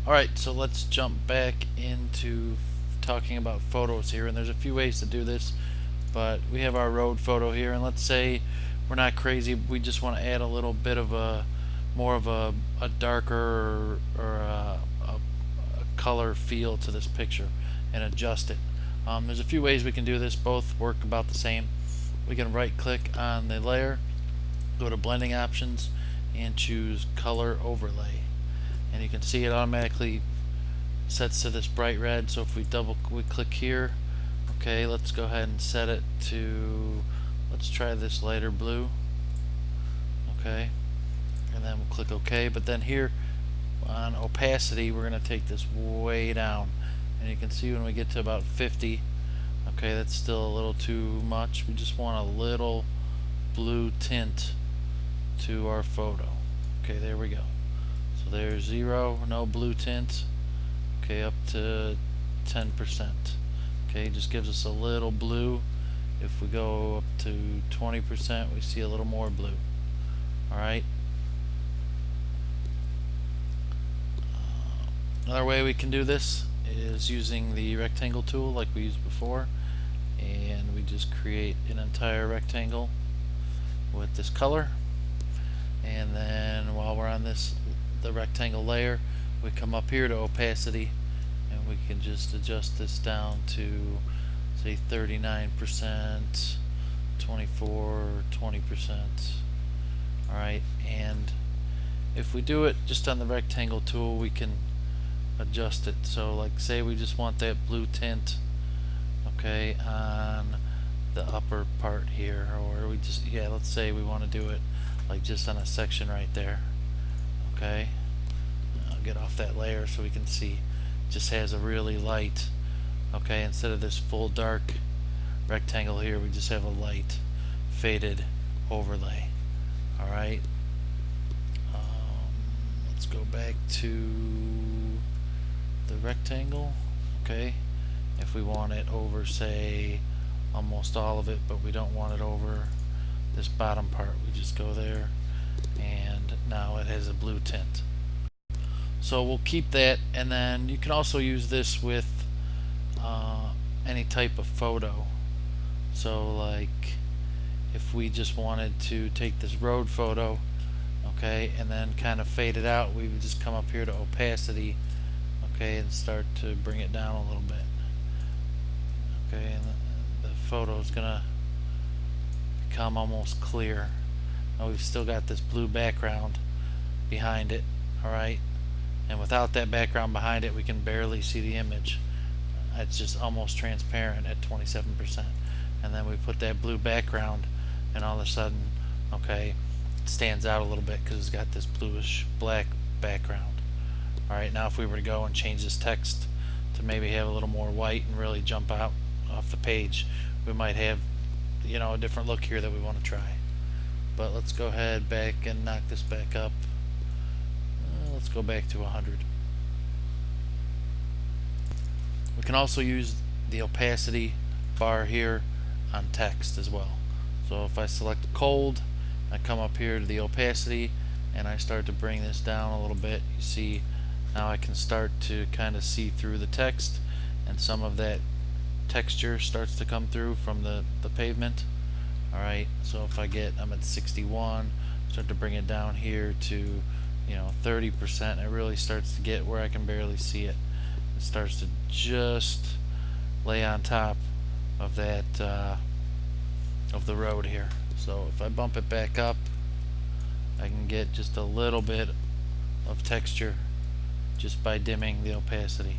Alright, so let's jump back into talking about photos here, and there's a few ways to do this, but we have our road photo here, and let's say we're not crazy, we just want to add a little bit of a more of a darker or a color feel to this picture and adjust it. There's a few ways we can do this, both work about the same. We can right click on the layer, go to blending options, and choose color overlay, and you can see it automatically sets to this bright red. So if we click here, okay, let's go ahead and set it to, let's try this lighter blue, okay, and then we'll click OK. But then here on opacity, we're going to take this way down, and you can see when we get to about 50, okay, that's still a little too much. We just want a little blue tint to our photo. Okay, there we go. So there's 0, no blue tint. Okay, up to 10%. Okay, just gives us a little blue. If we go up to 20%, we see a little more blue. Alright. Another way we can do this is using the rectangle tool like we used before, and we just create an entire rectangle with this color, and then while we're on the rectangle layer, we come up here to opacity, and we can just adjust this down to say 39%, 24, 20%. Alright, and if we do it just on the rectangle tool, we can adjust it. So like say we just want that blue tint, okay, on the upper part here, or we just, yeah, let's say we want to do it like just on a section right there. Okay, I'll get off that layer so we can see it just has a really light, okay, instead of this full dark rectangle here, we just have a light faded overlay. Alright, let's go back to the rectangle. Okay, if we want it over, say, almost all of it, but we don't want it over this bottom part, we just go there, and now it has a blue tint. So we'll keep that, and then you can also use this with any type of photo. So like if we just wanted to take this road photo, okay, and then kind of fade it out, we would just come up here to opacity, okay, and start to bring it down a little bit. Okay, and the photo is gonna become almost clear. Now we've still got this blue background behind it, alright, and without that background behind it, we can barely see the image. It's just almost transparent at 27%. And then we put that blue background, and all of a sudden, okay, it stands out a little bit because it's got this bluish black background. Alright, now if we were to go and change this text to maybe have a little more white and really jump out off the page, we might have, you know, a different look here that we want to try. But let's go ahead back and knock this back up. Let's go back to 100. We can also use the opacity bar here on text as well. So if I select cold, I come up here to the opacity, and I start to bring this down a little bit. You see now I can start to kind of see through the text, and some of that texture starts to come through from the pavement. Alright, so if I'm at 61, start to bring it down here to, you know, 30%, it really starts to get where I can barely see it. It starts to just lay on top of that of the road here. So if I bump it back up, I can get just a little bit of texture just by dimming the opacity.